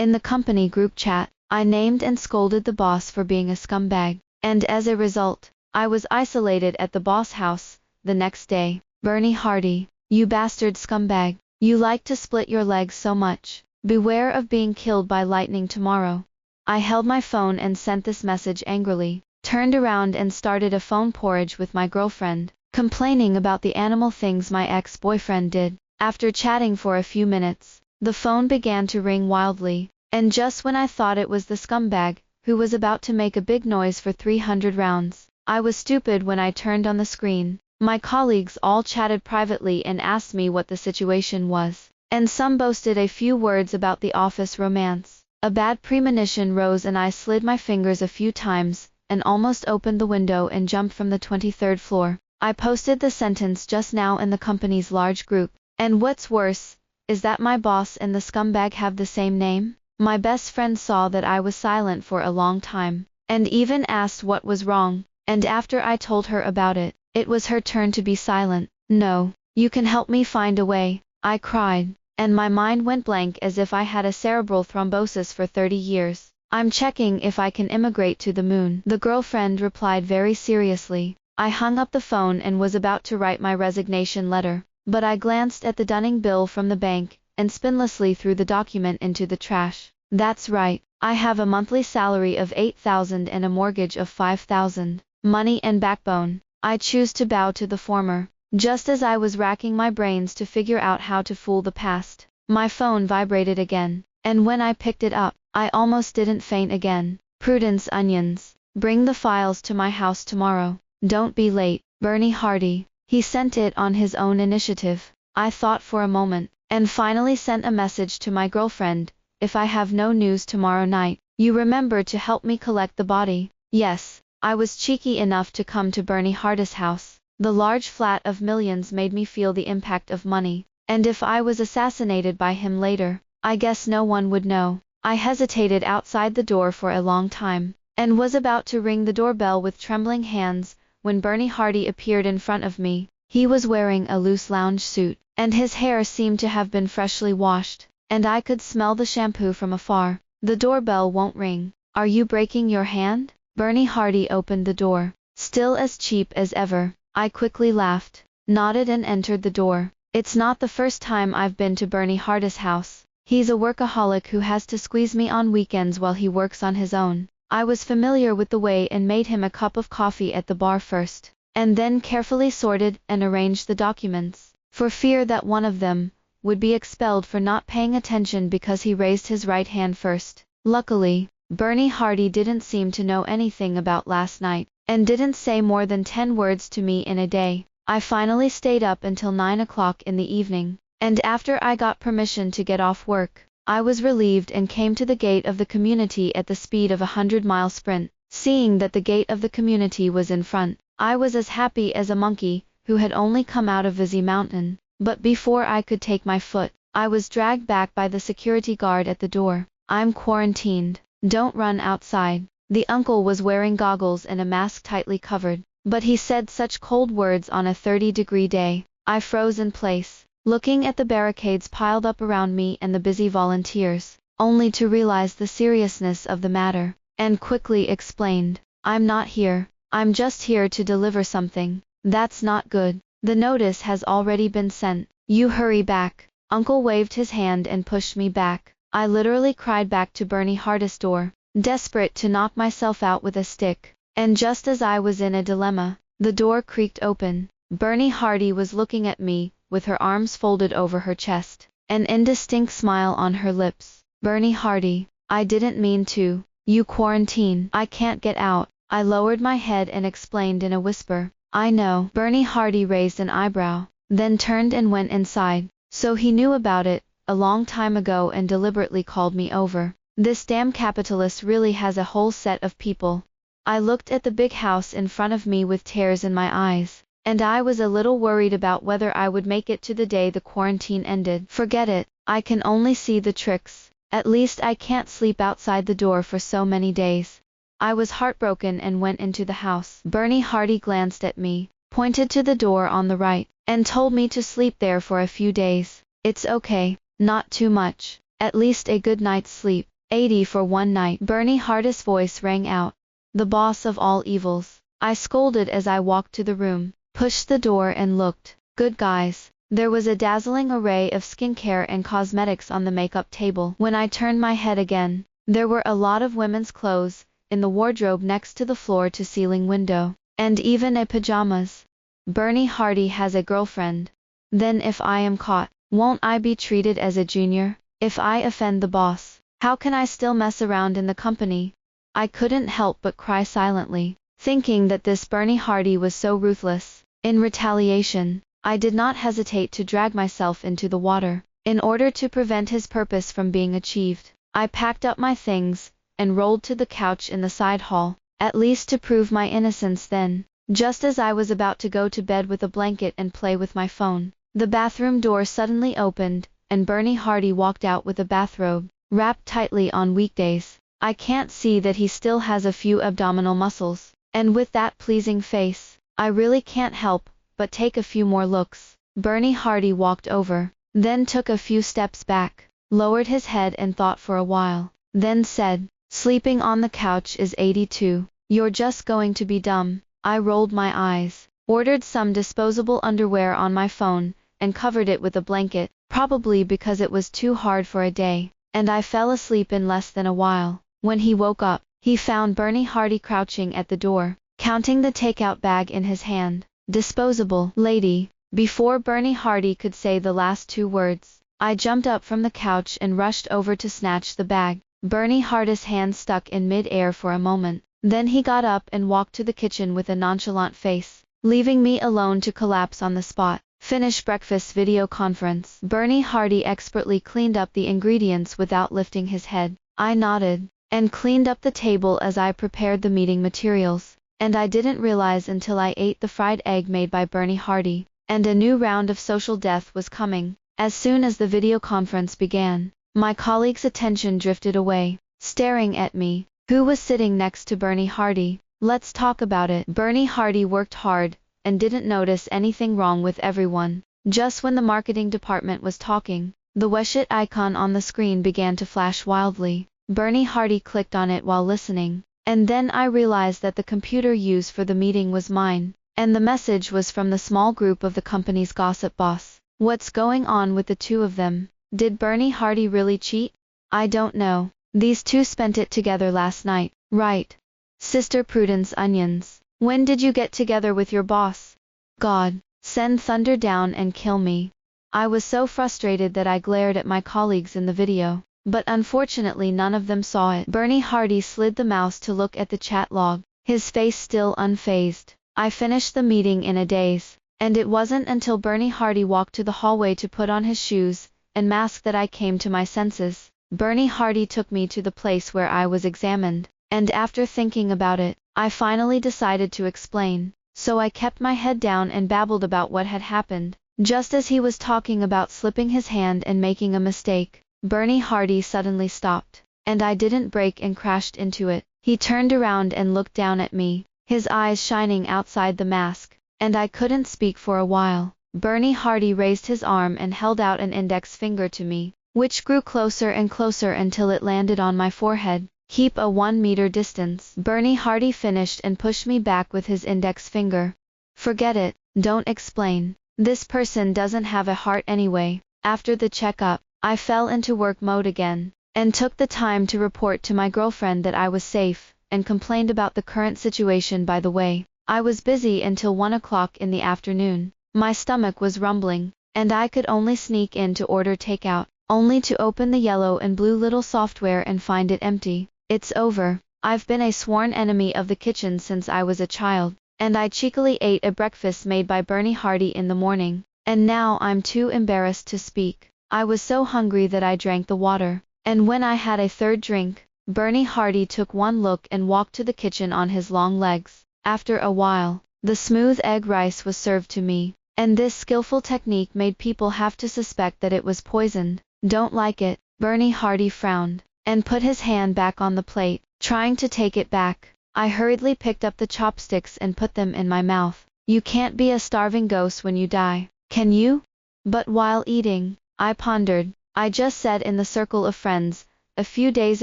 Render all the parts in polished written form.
In the company group chat, I named and scolded the boss for being a scumbag, and as a result, I was isolated at the boss house. The next day, Bernie Hardy, you bastard scumbag, you like to split your legs so much. Beware of being killed by lightning tomorrow. I held my phone and sent this message angrily, turned around and started a phone porridge with my girlfriend, complaining about the animal things my ex-boyfriend did. After chatting for a few minutes, the phone began to ring wildly, and just when I thought it was the scumbag, who was about to make a big noise for 300 rounds, I was stupid when I turned on the screen. My colleagues all chatted privately and asked me what the situation was, and some boasted a few words about the office romance. A bad premonition rose and I slid my fingers a few times, and almost opened the window and jumped from the 23rd floor. I posted the sentence just now in the company's large group, and what's worse, is that my boss and the scumbag have the same name. My best friend saw that I was silent for a long time, and even asked what was wrong, and after I told her about it, it was her turn to be silent. No, you can help me find a way, I cried, and my mind went blank as if I had a cerebral thrombosis for 30 years. I'm checking if I can immigrate to the moon. The girlfriend replied very seriously. I hung up the phone and was about to write my resignation letter, but I glanced at the dunning bill from the bank, and spinlessly threw the document into the trash. That's right, I have a monthly salary of $8,000 and a mortgage of $5,000. Money and backbone. I choose to bow to the former. Just as I was racking my brains to figure out how to fool the past, my phone vibrated again, and when I picked it up, I almost didn't faint again. Prudence Onions. Bring the files to my house tomorrow. Don't be late, Bernie Hardy. He sent it on his own initiative. I thought for a moment, and finally sent a message to my girlfriend. If I have no news tomorrow night, you remember to help me collect the body. Yes, I was cheeky enough to come to Bernie Hardy's house. The large flat of millions made me feel the impact of money, and if I was assassinated by him later, I guess no one would know. I hesitated outside the door for a long time, and was about to ring the doorbell with trembling hands, when Bernie Hardy appeared in front of me. He was wearing a loose lounge suit, and his hair seemed to have been freshly washed, and I could smell the shampoo from afar. The doorbell won't ring. Are you breaking your hand? Bernie Hardy opened the door, still as cheap as ever. I quickly laughed, nodded and entered the door. It's not the first time I've been to Bernie Hardy's house. He's a workaholic who has to squeeze me on weekends while he works on his own. I was familiar with the way and made him a cup of coffee at the bar first, and then carefully sorted and arranged the documents, for fear that one of them would be expelled for not paying attention because he raised his right hand first. Luckily, Bernie Hardy didn't seem to know anything about last night, and didn't say more than 10 words to me in a day. I finally stayed up until 9 o'clock in the evening, and after I got permission to get off work, I was relieved and came to the gate of the community at the speed of a 100-mile sprint. Seeing that the gate of the community was in front, I was as happy as a monkey who had only come out of Vizzy Mountain. But before I could take my foot, I was dragged back by the security guard at the door. I'm quarantined. Don't run outside. The uncle was wearing goggles and a mask tightly covered, but he said such cold words on a 30-degree day. I froze in place, looking at the barricades piled up around me and the busy volunteers, only to realize the seriousness of the matter, and quickly explained, I'm not here. I'm just here to deliver something. That's not good. The notice has already been sent. You hurry back. Uncle waved his hand and pushed me back. I literally cried back to Bernie Hardy's door, desperate to knock myself out with a stick. And just as I was in a dilemma, the door creaked open. Bernie Hardy was looking at me, with her arms folded over her chest, an indistinct smile on her lips. Bernie Hardy, I didn't mean to. You quarantine. I can't get out. I lowered my head and explained in a whisper. I know. Bernie Hardy raised an eyebrow, then turned and went inside. So he knew about it a long time ago and deliberately called me over. This damn capitalist really has a whole set of people. I looked at the big house in front of me with tears in my eyes, and I was a little worried about whether I would make it to the day the quarantine ended. Forget it. I can only see the tricks. At least I can't sleep outside the door for so many days. I was heartbroken and went into the house. Bernie Hardy glanced at me, pointed to the door on the right, and told me to sleep there for a few days. It's okay, not too much, at least a good night's sleep. 80 for one night. Bernie Hardy's voice rang out. The boss of all evils. I scolded as I walked to the room, pushed the door and looked. Good guys. There was a dazzling array of skincare and cosmetics on the makeup table. When I turned my head again, there were a lot of women's clothes in the wardrobe next to the floor-to-ceiling window, and even a pajamas. Bernie Hardy has a girlfriend. Then if I am caught, won't I be treated as a junior? If I offend the boss, how can I still mess around in the company? I couldn't help but cry silently, thinking that this Bernie Hardy was so ruthless. In retaliation, I did not hesitate to drag myself into the water, in order to prevent his purpose from being achieved. I packed up my things, and rolled to the couch in the side hall, at least to prove my innocence then. Just as I was about to go to bed with a blanket and play with my phone, the bathroom door suddenly opened, and Bernie Hardy walked out with a bathrobe, wrapped tightly on weekdays. I can't see that he still has a few abdominal muscles, and with that pleasing face, I really can't help but take a few more looks. Bernie Hardy walked over, then took a few steps back, lowered his head and thought for a while, then said, "Sleeping on the couch is 82. You're just going to be dumb." I rolled my eyes, ordered some disposable underwear on my phone, and covered it with a blanket, probably because it was too hard for a day, and I fell asleep in less than a while. When he woke up, he found Bernie Hardy crouching at the door, counting the takeout bag in his hand. "Disposable, lady." Before Bernie Hardy could say the last two words, I jumped up from the couch and rushed over to snatch the bag. Bernie Hardy's hand stuck in mid-air for a moment. Then he got up and walked to the kitchen with a nonchalant face, leaving me alone to collapse on the spot. Finish breakfast video conference. Bernie Hardy expertly cleaned up the ingredients without lifting his head. I nodded, and cleaned up the table as I prepared the meeting materials. And I didn't realize until I ate the fried egg made by Bernie Hardy, and a new round of social death was coming. As soon as the video conference began, my colleague's attention drifted away, staring at me, who was sitting next to Bernie Hardy. "Let's talk about it." Bernie Hardy worked hard, and didn't notice anything wrong with everyone. Just when the marketing department was talking, the Weshit icon on the screen began to flash wildly. Bernie Hardy clicked on it while listening. And then I realized that the computer used for the meeting was mine, and the message was from the small group of the company's gossip boss. What's going on with the two of them? Did Bernie Hardy really cheat? I don't know. These two spent it together last night, right? Sister Prudence onions. When did you get together with your boss? God, send thunder down and kill me. I was so frustrated that I glared at my colleagues in the video, but unfortunately none of them saw it. Bernie Hardy slid the mouse to look at the chat log, his face still unfazed. I finished the meeting in a daze, and it wasn't until Bernie Hardy walked to the hallway to put on his shoes and mask that I came to my senses. Bernie Hardy took me to the place where I was examined, and after thinking about it, I finally decided to explain. So I kept my head down and babbled about what had happened. Just as he was talking about slipping his hand and making a mistake, Bernie Hardy suddenly stopped, and I didn't brake and crashed into it. He turned around and looked down at me, his eyes shining outside the mask, and I couldn't speak for a while. Bernie Hardy raised his arm and held out an index finger to me, which grew closer and closer until it landed on my forehead. "Keep a 1-meter distance." Bernie Hardy finished and pushed me back with his index finger. "Forget it, don't explain. This person doesn't have a heart anyway." After the checkup, I fell into work mode again, and took the time to report to my girlfriend that I was safe, and complained about the current situation. By the way, I was busy until 1 o'clock in the afternoon. My stomach was rumbling, and I could only sneak in to order takeout, only to open the yellow and blue little software and find it empty. It's over. I've been a sworn enemy of the kitchen since I was a child, and I cheekily ate a breakfast made by Bernie Hardy in the morning, and now I'm too embarrassed to speak. I was so hungry that I drank the water, and when I had a third drink, Bernie Hardy took one look and walked to the kitchen on his long legs. After a while, the smooth egg rice was served to me, and this skillful technique made people have to suspect that it was poisoned. "Don't like it." Bernie Hardy frowned, and put his hand back on the plate, trying to take it back. I hurriedly picked up the chopsticks and put them in my mouth. "You can't be a starving ghost when you die, can you?" But while eating, I pondered. I just said in the circle of friends, a few days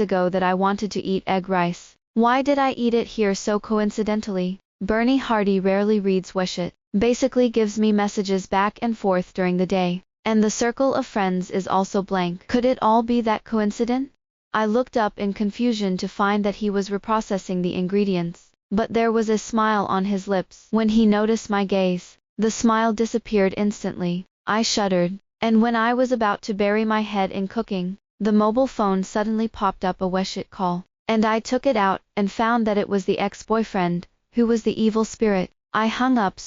ago that I wanted to eat egg rice. Why did I eat it here so coincidentally? Bernie Hardy rarely reads Weshit, basically gives me messages back and forth during the day, and the circle of friends is also blank. Could it all be that coincident? I looked up in confusion to find that he was reprocessing the ingredients, but there was a smile on his lips. When he noticed my gaze, the smile disappeared instantly. I shuddered, and when I was about to bury my head in cooking, the mobile phone suddenly popped up a Weshit call, and I took it out and found that it was the ex-boyfriend, who was the evil spirit. I hung up,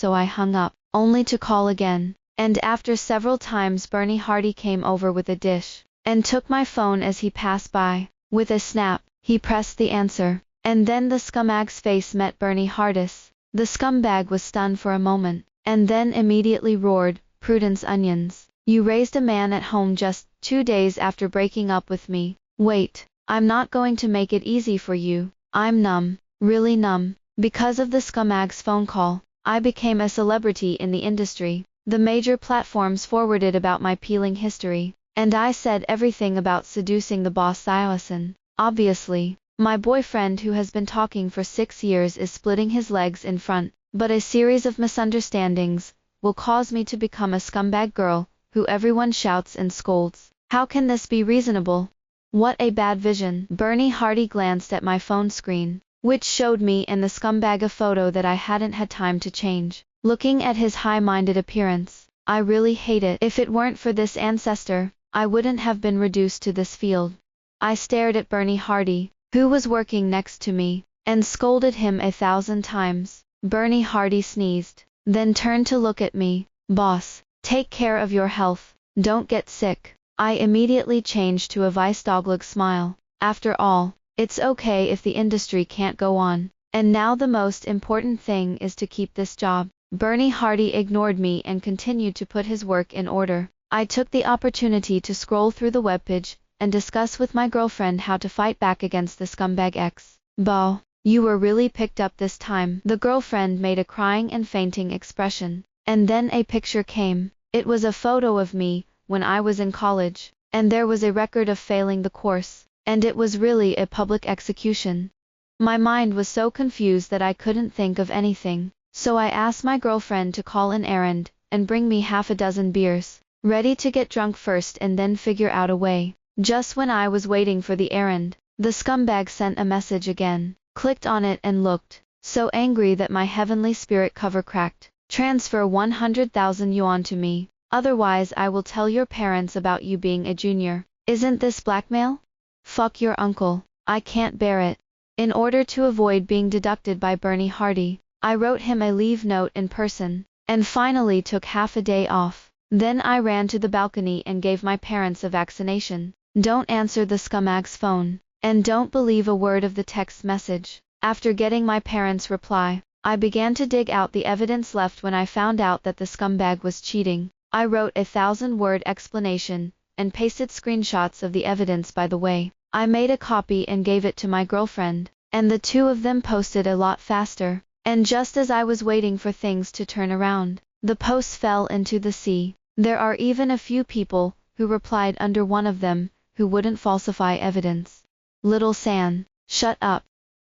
only to call again, and after several times Bernie Hardy came over with a dish, and took my phone as he passed by. With a snap, he pressed the answer, and then the scumbag's face met Bernie Hardy's. The scumbag was stunned for a moment, and then immediately roared, "Prudence onions. You raised a man at home just 2 days after breaking up with me. Wait, I'm not going to make it easy for you. I'm numb, really numb." Because of the scumbag's phone call, I became a celebrity in the industry. The major platforms forwarded about my peeling history, and I said everything about seducing the boss Thiosin. Obviously, my boyfriend who has been talking for 6 years is splitting his legs in front, but a series of misunderstandings will cause me to become a scumbag girl who everyone shouts and scolds. How can this be reasonable? What a bad vision. Bernie Hardy glanced at my phone screen, which showed me and the scumbag a photo that I hadn't had time to change. Looking at his high-minded appearance, I really hate it. If it weren't for this ancestor, I wouldn't have been reduced to this field. I stared at Bernie Hardy, who was working next to me, and scolded him 1,000 times. Bernie Hardy sneezed, then turned to look at me. "Boss, take care of your health, don't get sick." I immediately changed to a Weissdogleg smile. After all, it's okay if the industry can't go on, and now the most important thing is to keep this job. Bernie Hardy ignored me and continued to put his work in order. I took the opportunity to scroll through the webpage and discuss with my girlfriend how to fight back against the scumbag ex. "Bow, you were really picked up this time." The girlfriend made a crying and fainting expression, and then a picture came. It was a photo of me when I was in college, and there was a record of failing the course, and it was really a public execution. My mind was so confused that I couldn't think of anything, so I asked my girlfriend to call an errand and bring me half a dozen beers, ready to get drunk first and then figure out a way. Just when I was waiting for the errand, the scumbag sent a message again, clicked on it and looked, so angry that my heavenly spirit cover cracked. "Transfer 100,000 yuan to me, otherwise I will tell your parents about you being a junior." Isn't this blackmail? Fuck your uncle, I can't bear it. In order to avoid being deducted by Bernie Hardy, I wrote him a leave note in person, and finally took half a day off. Then I ran to the balcony and gave my parents a vaccination. Don't answer the scumbag's phone, and don't believe a word of the text message. After getting my parents' reply, I began to dig out the evidence left when I found out that the scumbag was cheating. I wrote a 1,000-word explanation, and pasted screenshots of the evidence by the way. I made a copy and gave it to my girlfriend, and the two of them posted a lot faster. And just as I was waiting for things to turn around, the posts fell into the sea. There are even a few people who replied under one of them, who wouldn't falsify evidence. Little San, shut up.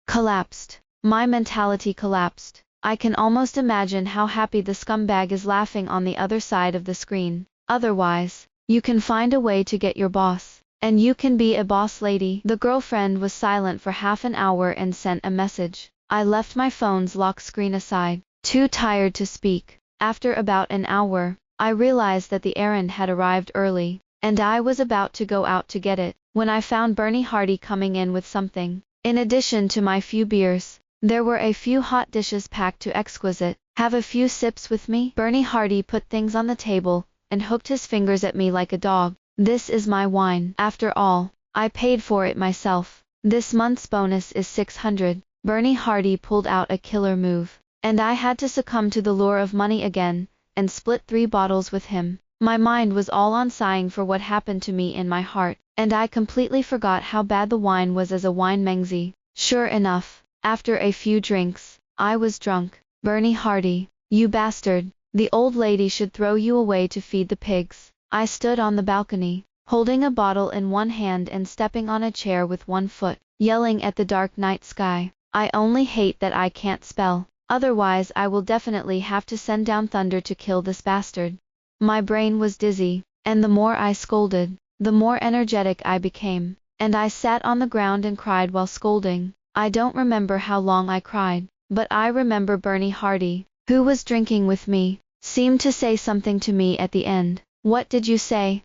Collapsed. My mentality collapsed. I can almost imagine how happy the scumbag is laughing on the other side of the screen. Otherwise, you can find a way to get your boss, and you can be a boss lady. The girlfriend was silent for half an hour and sent a message. I left my phone's lock screen aside, too tired to speak. After about an hour, I realized that the errand had arrived early, and I was about to go out to get it, when I found Bernie Hardy coming in with something. In addition to my few beers, there were a few hot dishes packed to exquisite. "Have a few sips with me?" Bernie Hardy put things on the table, and hooked his fingers at me like a dog. "This is my wine. After all, I paid for it myself. This month's bonus is 600. Bernie Hardy pulled out a killer move, and I had to succumb to the lure of money again, and split 3 bottles with him. My mind was all on sighing for what happened to me in my heart, and I completely forgot how bad the wine was as a wine mengzi. Sure enough, after a few drinks, I was drunk. "Bernie Hardy, you bastard, the old lady should throw you away to feed the pigs." I stood on the balcony, holding a bottle in one hand and stepping on a chair with one foot, yelling at the dark night sky. I only hate that I can't spell, otherwise I will definitely have to send down thunder to kill this bastard. My brain was dizzy, and the more I scolded, the more energetic I became, and I sat on the ground and cried while scolding. I don't remember how long I cried, but I remember Bernie Hardy, who was drinking with me, seemed to say something to me at the end. What did you say?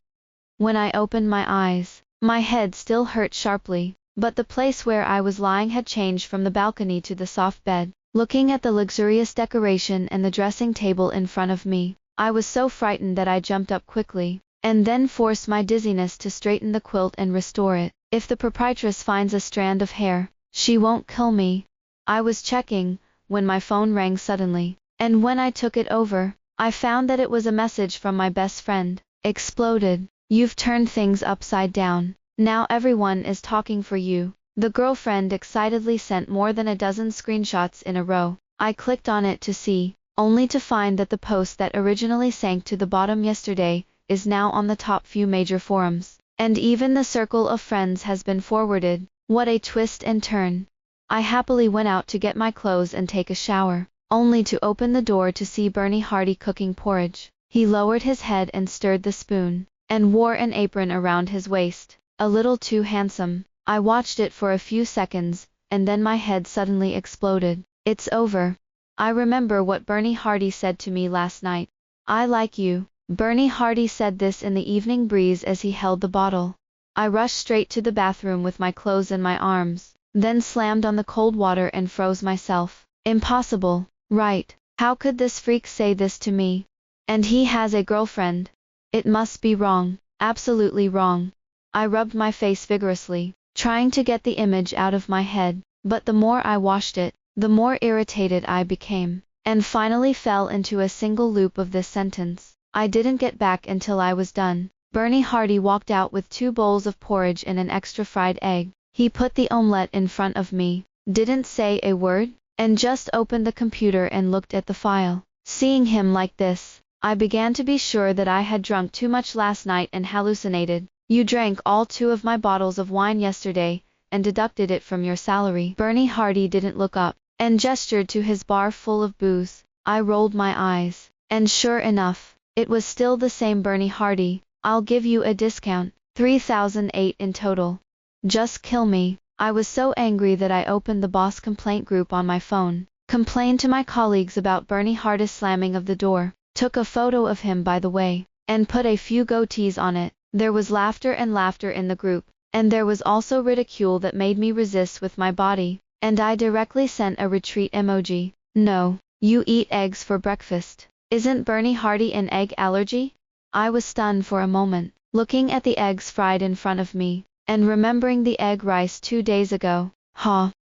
When I opened my eyes, my head still hurt sharply, but the place where I was lying had changed from the balcony to the soft bed. Looking at the luxurious decoration and the dressing table in front of me, I was so frightened that I jumped up quickly, and then forced my dizziness to straighten the quilt and restore it. If the proprietress finds a strand of hair, she won't kill me. I was checking, when my phone rang suddenly, and when I took it over, I found that it was a message from my best friend. Exploded. You've turned things upside down. Now everyone is talking for you. The girlfriend excitedly sent more than a dozen screenshots in a row. I clicked on it to see, only to find that the post that originally sank to the bottom yesterday is now on the top few major forums, and even the circle of friends has been forwarded. What a twist and turn. I happily went out to get my clothes and take a shower, only to open the door to see Bernie Hardy cooking porridge. He lowered his head and stirred the spoon, and wore an apron around his waist, a little too handsome. I watched it for a few seconds, and then my head suddenly exploded. It's over. I remember what Bernie Hardy said to me last night. I like you. Bernie Hardy said this in the evening breeze as he held the bottle. I rushed straight to the bathroom with my clothes in my arms, then slammed on the cold water and froze myself. Impossible. Right. How could this freak say this to me? And he has a girlfriend. It must be wrong. Absolutely wrong. I rubbed my face vigorously, trying to get the image out of my head, but the more I washed it, the more irritated I became, and finally fell into a single loop of this sentence. I didn't get back until I was done. Bernie Hardy walked out with 2 bowls of porridge and an extra fried egg. He put the omelette in front of me, didn't say a word, and just opened the computer and looked at the file. Seeing him like this, I began to be sure that I had drunk too much last night and hallucinated. You drank all 2 of my bottles of wine yesterday, and deducted it from your salary. Bernie Hardy didn't look up, and gestured to his bar full of booze. I rolled my eyes, and sure enough, it was still the same Bernie Hardy. I'll give you a discount, 3,008 in total. Just kill me. I was so angry that I opened the boss complaint group on my phone, complained to my colleagues about Bernie Hardy's slamming of the door, took a photo of him by the way, and put a few goatees on it. There was laughter and laughter in the group, and there was also ridicule that made me resist with my body, and I directly sent a retreat emoji. No, you eat eggs for breakfast. Isn't Bernie Hardy an egg allergy? I was stunned for a moment, looking at the eggs fried in front of me, and remembering the egg rice 2 days ago.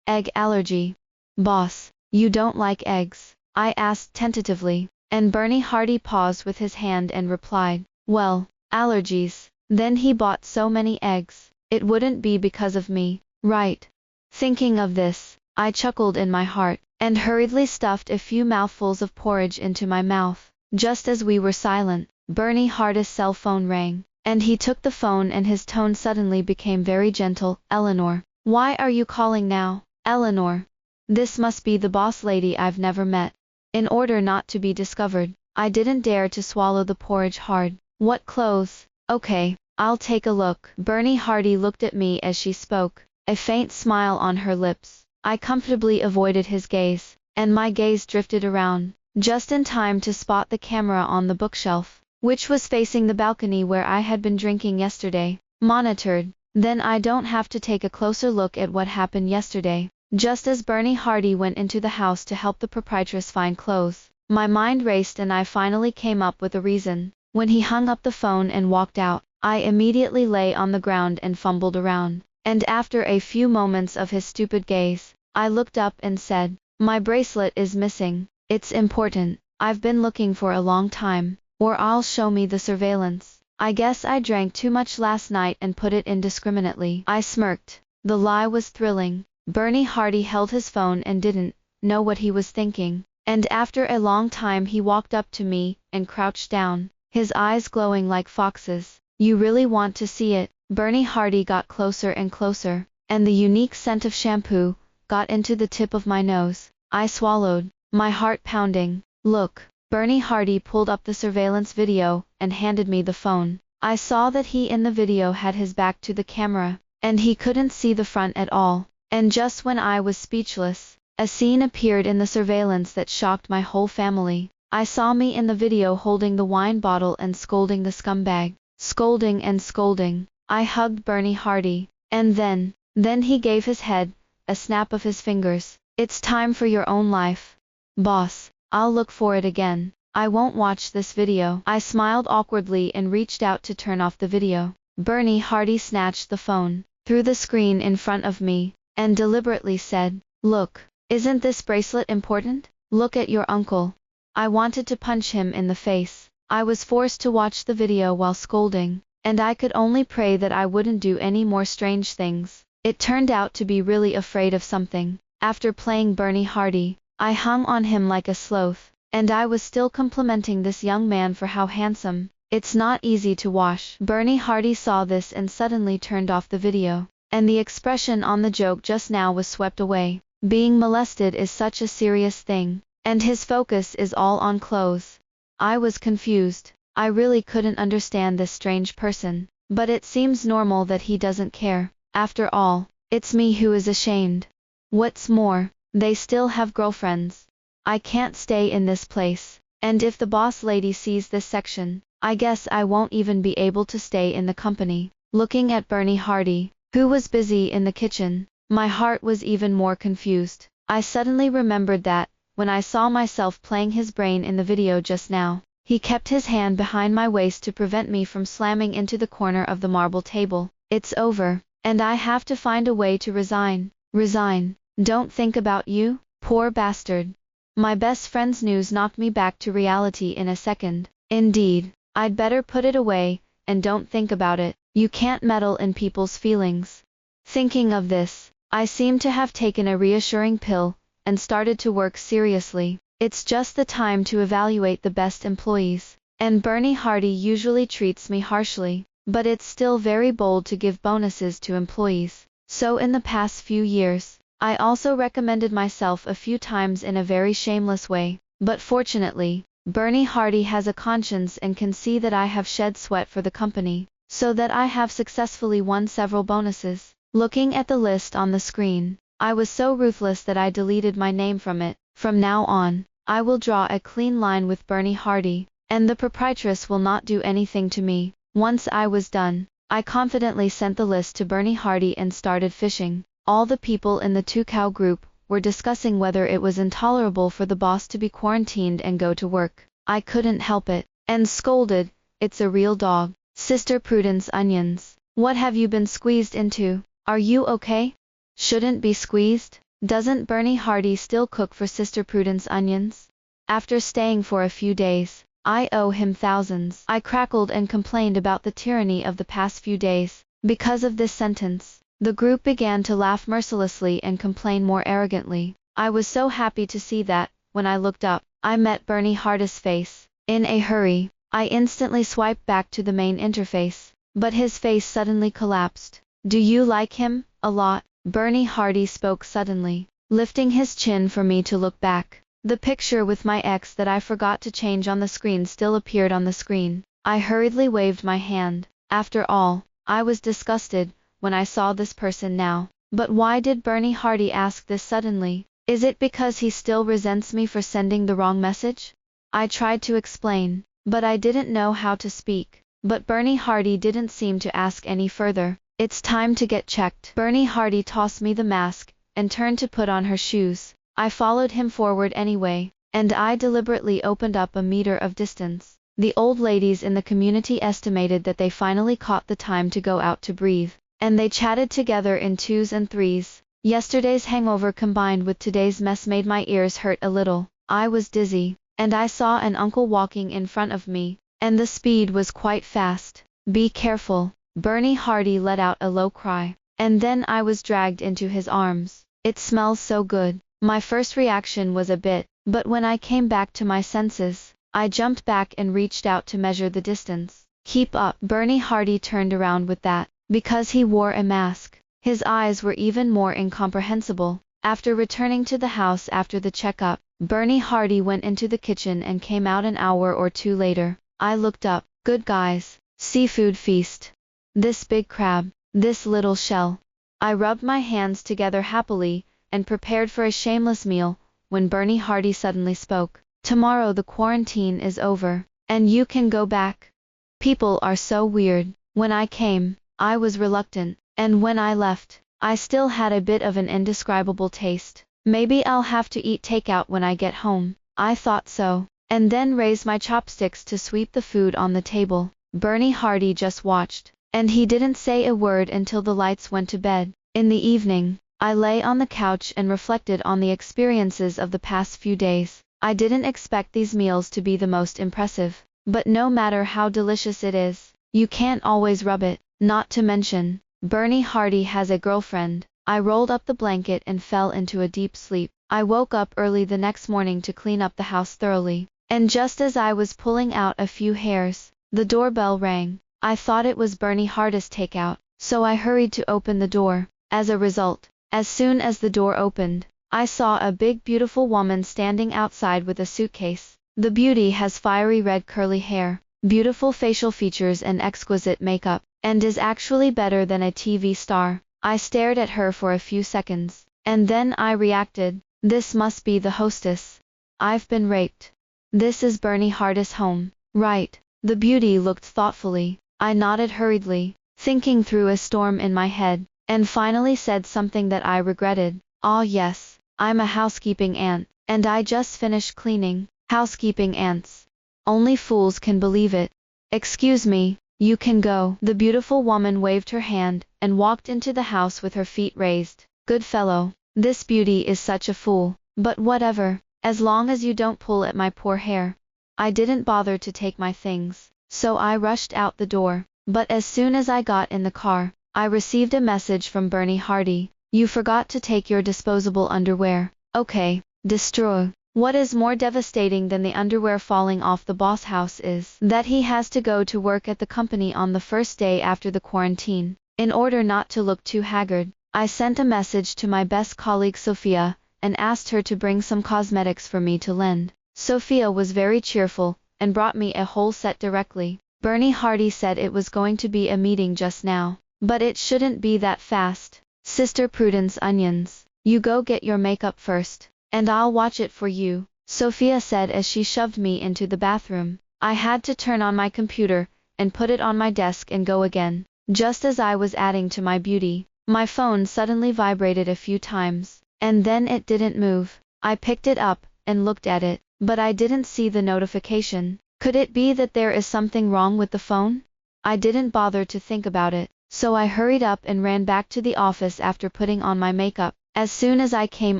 Egg allergy. Boss, you don't like eggs? I asked tentatively, and Bernie Hardy paused with his hand and replied, well, allergies. Then he bought so many eggs. It wouldn't be because of me, right? Thinking of this, I chuckled in my heart, and hurriedly stuffed a few mouthfuls of porridge into my mouth. Just as we were silent, Bernie Hardy's cell phone rang, and he took the phone and his tone suddenly became very gentle. Eleanor. Why are you calling now? Eleanor. This must be the boss lady I've never met. In order not to be discovered, I didn't dare to swallow the porridge hard. What clothes? Okay, I'll take a look. Bernie Hardy looked at me as she spoke, a faint smile on her lips. I comfortably avoided his gaze, and my gaze drifted around, just in time to spot the camera on the bookshelf, which was facing the balcony where I had been drinking yesterday. Monitored. Then I don't have to take a closer look at what happened yesterday. Just as Bernie Hardy went into the house to help the proprietress find clothes, my mind raced and I finally came up with a reason. When he hung up the phone and walked out, I immediately lay on the ground and fumbled around, and after a few moments of his stupid gaze, I looked up and said, my bracelet is missing. It's important. I've been looking for a long time, or I'll show me the surveillance. I guess I drank too much last night and put it indiscriminately. I smirked. The lie was thrilling. Bernie Hardy held his phone and didn't know what he was thinking, and after a long time he walked up to me and crouched down, his eyes glowing like foxes. You really want to see it? Bernie Hardy got closer and closer, and the unique scent of shampoo got into the tip of my nose. I swallowed, my heart pounding. Look. Bernie Hardy pulled up the surveillance video and handed me the phone. I saw that he in the video had his back to the camera, and he couldn't see the front at all. And just when I was speechless, a scene appeared in the surveillance that shocked my whole family. I saw me in the video holding the wine bottle and scolding the scumbag. Scolding and scolding. I hugged Bernie Hardy, and then he gave his head a snap of his fingers. It's time for your own life. Boss, I'll look for it again. I won't watch this video. I smiled awkwardly and reached out to turn off the video. Bernie Hardy snatched the phone, threw the screen in front of me, and deliberately said, "Look, isn't this bracelet important? Look at your uncle." I wanted to punch him in the face. I was forced to watch the video while scolding, and I could only pray that I wouldn't do any more strange things. It turned out to be really afraid of something. After playing Bernie Hardy, I hung on him like a sloth, and I was still complimenting this young man for how handsome. It's not easy to wash. Bernie Hardy saw this and suddenly turned off the video, and the expression on the joke just now was swept away. Being molested is such a serious thing, and his focus is all on clothes. I was confused. I really couldn't understand this strange person, but it seems normal that he doesn't care. After all, it's me who is ashamed. What's more, they still have girlfriends. I can't stay in this place, and if the boss lady sees this section, I guess I won't even be able to stay in the company. Looking at Bernie Hardy, who was busy in the kitchen, my heart was even more confused. I suddenly remembered that, when I saw myself playing his brain in the video just now, he kept his hand behind my waist to prevent me from slamming into the corner of the marble table. It's over, and I have to find a way to resign. Resign. Don't think about you, poor bastard. My best friend's news knocked me back to reality in a second. Indeed, I'd better put it away, and don't think about it. You can't meddle in people's feelings. Thinking of this, I seemed to have taken a reassuring pill, and started to work seriously. It's just the time to evaluate the best employees, and Bernie Hardy usually treats me harshly, but it's still very bold to give bonuses to employees. So in the past few years, I also recommended myself a few times in a very shameless way, but fortunately, Bernie Hardy has a conscience and can see that I have shed sweat for the company, so that I have successfully won several bonuses. Looking at the list on the screen, I was so ruthless that I deleted my name from it. From now on, I will draw a clean line with Bernie Hardy, and the proprietress will not do anything to me. Once I was done, I confidently sent the list to Bernie Hardy and started fishing. All the people in the two-cow group were discussing whether it was intolerable for the boss to be quarantined and go to work. I couldn't help it, and scolded, "It's a real dog. Sister Prudence onions. What have you been squeezed into? Are you okay? Shouldn't be squeezed." Doesn't Bernie Hardy still cook for Sister Prudence onions? After staying for a few days, I owe him thousands. I crackled and complained about the tyranny of the past few days. Because of this sentence, the group began to laugh mercilessly and complain more arrogantly. I was so happy to see that, when I looked up, I met Bernie Hardy's face. In a hurry, I instantly swiped back to the main interface, but his face suddenly collapsed. "Do you like him? A lot?" Bernie Hardy spoke suddenly, lifting his chin for me to look back. The picture with my ex that I forgot to change on the screen still appeared on the screen. I hurriedly waved my hand. After all, I was disgusted when I saw this person now. But why did Bernie Hardy ask this suddenly? Is it because he still resents me for sending the wrong message? I tried to explain, but I didn't know how to speak. But Bernie Hardy didn't seem to ask any further. "It's time to get checked." Bernie Hardy tossed me the mask, and turned to put on her shoes. I followed him forward anyway, and I deliberately opened up a meter of distance. The old ladies in the community estimated that they finally caught the time to go out to breathe, and they chatted together in twos and threes. Yesterday's hangover combined with today's mess made my ears hurt a little. I was dizzy, and I saw an uncle walking in front of me, and the speed was quite fast. "Be careful." Bernie Hardy let out a low cry, and then I was dragged into his arms. "It smells so good." My first reaction was a bit, but when I came back to my senses, I jumped back and reached out to measure the distance. Keep up. Bernie Hardy turned around with that, because he wore a mask. His eyes were even more incomprehensible. After returning to the house after the checkup, Bernie Hardy went into the kitchen and came out an hour or two later. I looked up. Good guys. Seafood feast. This big crab. This little shell. I rubbed my hands together happily, and prepared for a shameless meal, when Bernie Hardy suddenly spoke. Tomorrow the quarantine is over, and you can go back. People are so weird. When I came, I was reluctant, and when I left, I still had a bit of an indescribable taste. Maybe I'll have to eat takeout when I get home. I thought so, and then raised my chopsticks to sweep the food on the table. Bernie Hardy just watched, and he didn't say a word until the lights went to bed. In the evening, I lay on the couch and reflected on the experiences of the past few days. I didn't expect these meals to be the most impressive, but no matter how delicious it is, you can't always rub it. Not to mention, Bernie Hardy has a girlfriend. I rolled up the blanket and fell into a deep sleep. I woke up early the next morning to clean up the house thoroughly, and just as I was pulling out a few hairs, the doorbell rang. I thought it was Bernie Hardy's takeout, so I hurried to open the door. As a result, as soon as the door opened, I saw a big beautiful woman standing outside with a suitcase. The beauty has fiery red curly hair, beautiful facial features and exquisite makeup, and is actually better than a TV star. I stared at her for a few seconds, and then I reacted. This must be the hostess. I've been raped. This is Bernie Hardy's home, right? The beauty looked thoughtfully. I nodded hurriedly, thinking through a storm in my head, and finally said something that I regretted. Ah yes, I'm a housekeeping aunt, and I just finished cleaning. Housekeeping ants. Only fools can believe it. Excuse me, you can go. The beautiful woman waved her hand, and walked into the house with her feet raised. Good fellow, this beauty is such a fool, but whatever, as long as you don't pull at my poor hair. I didn't bother to take my things, so I rushed out the door, but as soon as I got in the car, I received a message from Bernie Hardy. You forgot to take your disposable underwear. Okay, destroy. What is more devastating than the underwear falling off the boss house is that he has to go to work at the company on the first day after the quarantine. In order not to look too haggard, I sent a message to my best colleague Sophia, and asked her to bring some cosmetics for me to lend. Sophia was very cheerful, and brought me a whole set directly. Bernie Hardy said it was going to be a meeting just now, but it shouldn't be that fast. Sister Prudence onions, you go get your makeup first, and I'll watch it for you, Sophia said as she shoved me into the bathroom. I had to turn on my computer, and put it on my desk and go again. Just as I was adding to my beauty, my phone suddenly vibrated a few times, and then it didn't move. I picked it up, and looked at it, but I didn't see the notification. Could it be that there is something wrong with the phone? I didn't bother to think about it, so I hurried up and ran back to the office after putting on my makeup. As soon as I came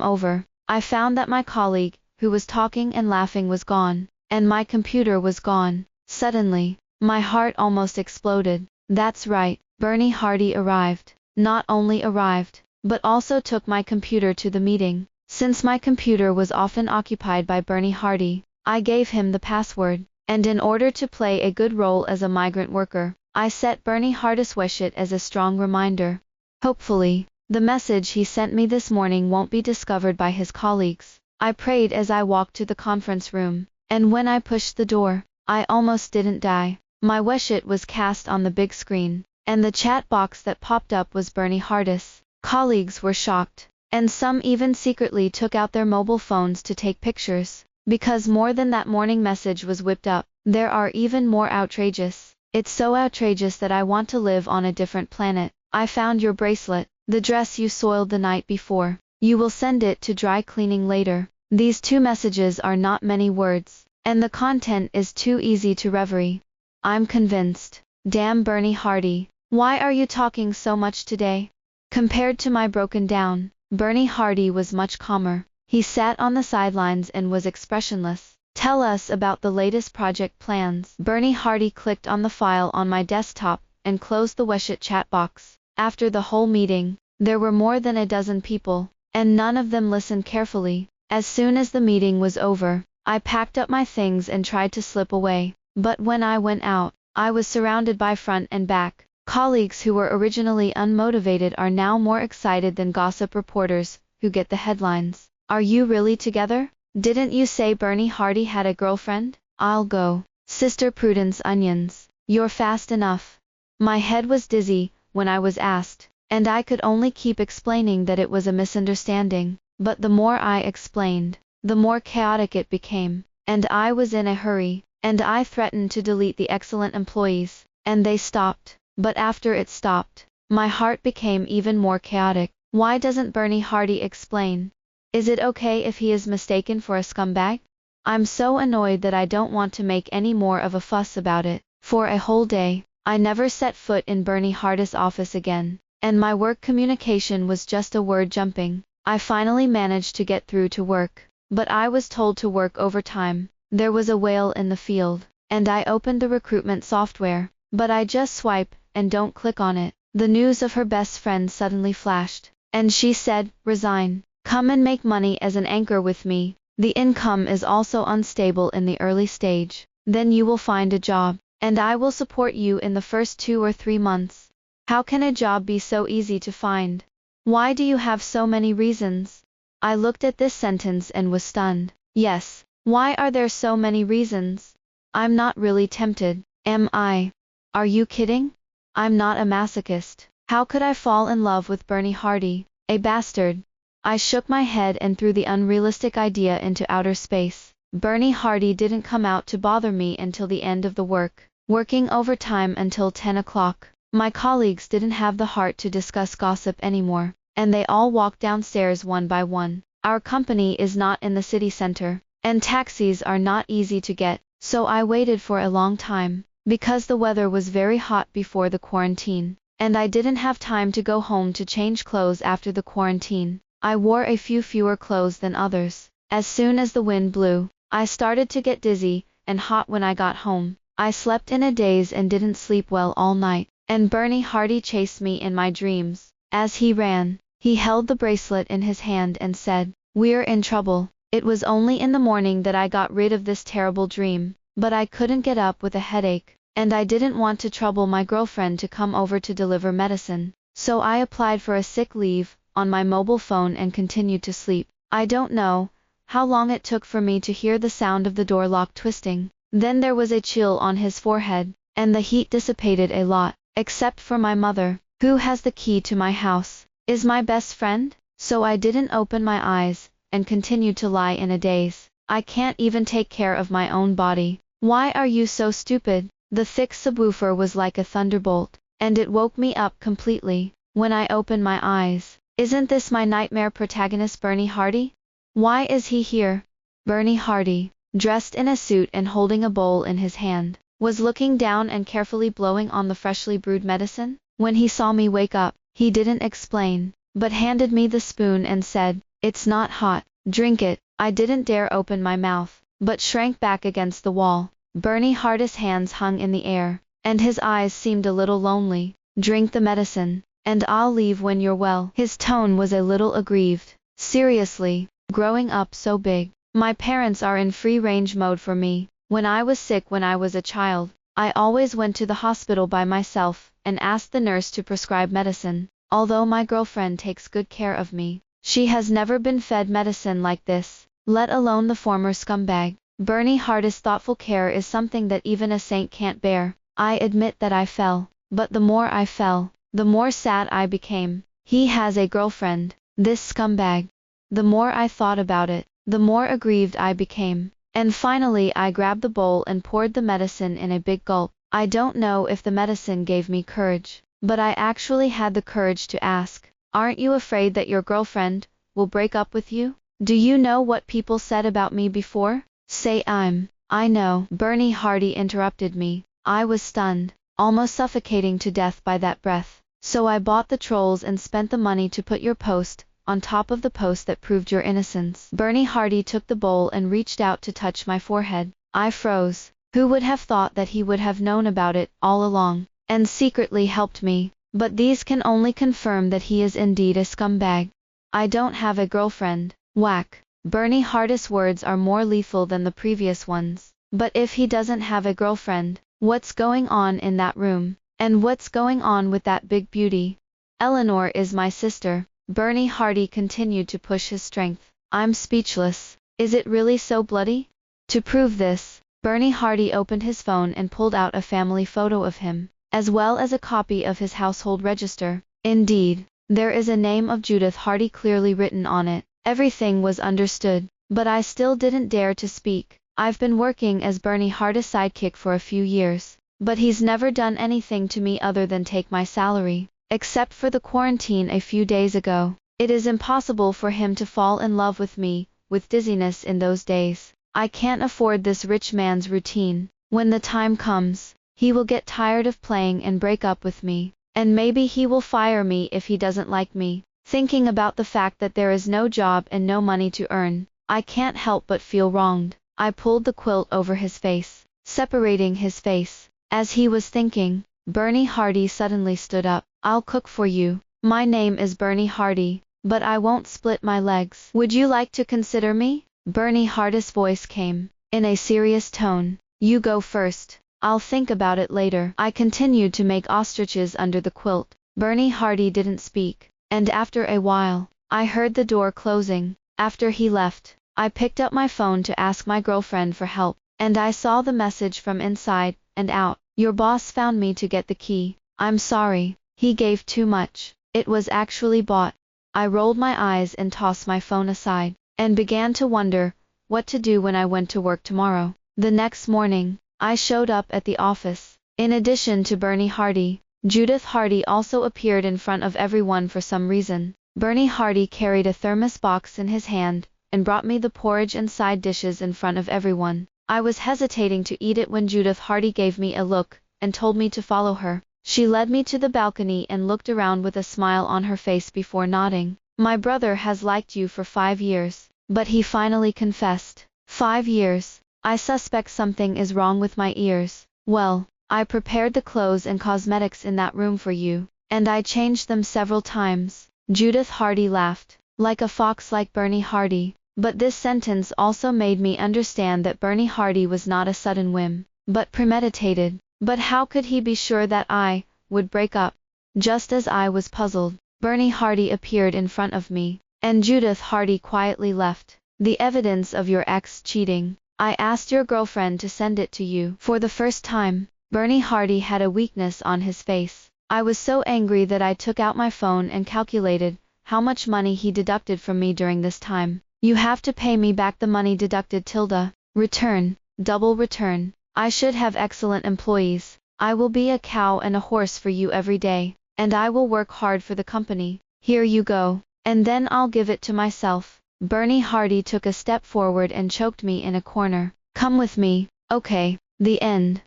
over, I found that my colleague, who was talking and laughing, was gone, and my computer was gone. Suddenly, my heart almost exploded. That's right, Bernie Hardy arrived. Not only arrived, but also took my computer to the meeting. Since my computer was often occupied by Bernie Hardy, I gave him the password, and in order to play a good role as a migrant worker, I set Bernie Hardy's wish it as a strong reminder. Hopefully, the message he sent me this morning won't be discovered by his colleagues. I prayed as I walked to the conference room, and when I pushed the door, I almost didn't die. My wish it was cast on the big screen, and the chat box that popped up was Bernie Hardy's. Colleagues were shocked, and some even secretly took out their mobile phones to take pictures, because more than that morning message was whipped up. There are even more outrageous. It's so outrageous that I want to live on a different planet. I found your bracelet, the dress you soiled the night before. You will send it to dry cleaning later. These two messages are not many words, and the content is too easy to reverie. I'm convinced. Damn Bernie Hardy, why are you talking so much today? Compared to my broken down, Bernie Hardy was much calmer. He sat on the sidelines and was expressionless. Tell us about the latest project plans. Bernie Hardy clicked on the file on my desktop, and closed the Weshit chat box. After the whole meeting, there were more than a dozen people, and none of them listened carefully. As soon as the meeting was over, I packed up my things and tried to slip away. But when I went out, I was surrounded by front and back colleagues who were originally unmotivated are now more excited than gossip reporters who get the headlines. Are you really together? Didn't you say Bernie Hardy had a girlfriend? I'll go. Sister Prudence onions. You're fast enough. My head was dizzy when I was asked, and I could only keep explaining that it was a misunderstanding. But the more I explained, the more chaotic it became, and I was in a hurry, and I threatened to delete the excellent employees, and they stopped. But after it stopped, my heart became even more chaotic. Why doesn't Bernie Hardy explain? Is it okay if he is mistaken for a scumbag? I'm so annoyed that I don't want to make any more of a fuss about it. For a whole day, I never set foot in Bernie Hardy's office again, and my work communication was just a word jumping. I finally managed to get through to work, but I was told to work overtime. There was a whale in the field, and I opened the recruitment software, but I just swipe and don't click on it. The news of her best friend suddenly flashed, and she said, "Resign. Come and make money as an anchor with me. The income is also unstable in the early stage. Then you will find a job, and I will support you in the first 2 or 3 months." How can a job be so easy to find? Why do you have so many reasons? I looked at this sentence and was stunned. Yes, why are there so many reasons? I'm not really tempted, am I? Are you kidding? I'm not a masochist. How could I fall in love with Bernie Hardy, a bastard? I shook my head and threw the unrealistic idea into outer space. Bernie Hardy didn't come out to bother me until the end of the work, working overtime until 10 o'clock. My colleagues didn't have the heart to discuss gossip anymore, and they all walked downstairs one by one. Our company is not in the city center, and taxis are not easy to get, so I waited for a long time, because the weather was very hot before the quarantine, and I didn't have time to go home to change clothes after the quarantine. I wore a few fewer clothes than others. As soon as the wind blew, I started to get dizzy and hot when I got home. I slept in a daze and didn't sleep well all night, and Bernie Hardy chased me in my dreams. As he ran, he held the bracelet in his hand and said, "We're in trouble." It was only in the morning that I got rid of this terrible dream, but I couldn't get up with a headache, and I didn't want to trouble my girlfriend to come over to deliver medicine, so I applied for a sick leave on my mobile phone and continued to sleep. I don't know how long it took for me to hear the sound of the door lock twisting. Then there was a chill on his forehead, and the heat dissipated a lot, except for my mother, who has the key to my house, is my best friend. So I didn't open my eyes, and continued to lie in a daze. I can't even take care of my own body. Why are you so stupid? The thick subwoofer was like a thunderbolt, and it woke me up completely. When I opened my eyes, isn't this my nightmare protagonist Bernie Hardy? Why is he here? Bernie Hardy, dressed in a suit and holding a bowl in his hand, was looking down and carefully blowing on the freshly brewed medicine. When he saw me wake up, he didn't explain, but handed me the spoon and said, "It's not hot, drink it." I didn't dare open my mouth, but shrank back against the wall. Bernie Hardy's hands hung in the air, and his eyes seemed a little lonely. "Drink the medicine, and I'll leave when you're well." His tone was a little aggrieved. Seriously, growing up so big, my parents are in free-range mode for me. When I was sick when I was a child, I always went to the hospital by myself and asked the nurse to prescribe medicine. Although my girlfriend takes good care of me, she has never been fed medicine like this, let alone the former scumbag. Bernie Hardy's thoughtful care is something that even a saint can't bear. I admit that I fell, but the more I fell, the more sad I became. He has a girlfriend, this scumbag. The more I thought about it, the more aggrieved I became. And finally I grabbed the bowl and poured the medicine in a big gulp. I don't know if the medicine gave me courage, but I actually had the courage to ask, "Aren't you afraid that your girlfriend will break up with you? Do you know what people said about me before? Say I know." Bernie Hardy interrupted me. I was stunned, almost suffocating to death by that breath. "So I bought the trolls and spent the money to put your post on top of the post that proved your innocence." Bernie Hardy took the bowl and reached out to touch my forehead. I froze. Who would have thought that he would have known about it all along, and secretly helped me? But these can only confirm that he is indeed a scumbag. I don't have a girlfriend. Whack. Bernie Hardy's words are more lethal than the previous ones. But if he doesn't have a girlfriend, What's going on in that room? And what's going on with that big beauty? Eleanor is my sister. Bernie Hardy continued to push his strength. I'm speechless. Is it really so bloody? To prove this, Bernie Hardy opened his phone and pulled out a family photo of him, as well as a copy of his household register. Indeed, there is a name of Judith Hardy clearly written on it. Everything was understood, but I still didn't dare to speak. I've been working as Bernie Hardy's sidekick for a few years, but he's never done anything to me other than take my salary, except for the quarantine a few days ago. It is impossible for him to fall in love with me, with dizziness in those days. I can't afford this rich man's routine. When the time comes, he will get tired of playing and break up with me, and maybe he will fire me if he doesn't like me. Thinking about the fact that there is no job and no money to earn, I can't help but feel wronged. I pulled the quilt over his face, separating his face. As he was thinking, Bernie Hardy suddenly stood up. I'll cook for you. My name is Bernie Hardy, but I won't split my legs. Would you like to consider me? Bernie Hardy's voice came, in a serious tone. You go first. I'll think about it later. I continued to make ostriches under the quilt. Bernie Hardy didn't speak, and after a while, I heard the door closing. After he left, I picked up my phone to ask my girlfriend for help, and I saw the message from inside and out. Your boss found me to get the key. I'm sorry, he gave too much. It was actually bought. I rolled my eyes and tossed my phone aside, and began to wonder what to do when I went to work tomorrow. The next morning, I showed up at the office. In addition to Bernie Hardy, Judith Hardy also appeared in front of everyone for some reason. Bernie Hardy carried a thermos box in his hand, and brought me the porridge and side dishes in front of everyone. I was hesitating to eat it when Judith Hardy gave me a look, and told me to follow her. She led me to the balcony and looked around with a smile on her face before nodding. My brother has liked you for 5 years, but he finally confessed. 5 years. I suspect something is wrong with my ears. Well, I prepared the clothes and cosmetics in that room for you, and I changed them several times. Judith Hardy laughed, like a fox like Bernie Hardy. But this sentence also made me understand that Bernie Hardy was not a sudden whim, but premeditated. But how could he be sure that I would break up? Just as I was puzzled, Bernie Hardy appeared in front of me, and Judith Hardy quietly left. The evidence of your ex cheating. I asked your girlfriend to send it to you. For the first time, Bernie Hardy had a weakness on his face. I was so angry that I took out my phone and calculated how much money he deducted from me during this time. You have to pay me back the money deducted tilde. Return, double return. I should have excellent employees. I will be a cow and a horse for you every day, and I will work hard for the company. Here you go, and then I'll give it to myself. Bernie Hardy took a step forward and choked me in a corner. Come with me. Okay. The end.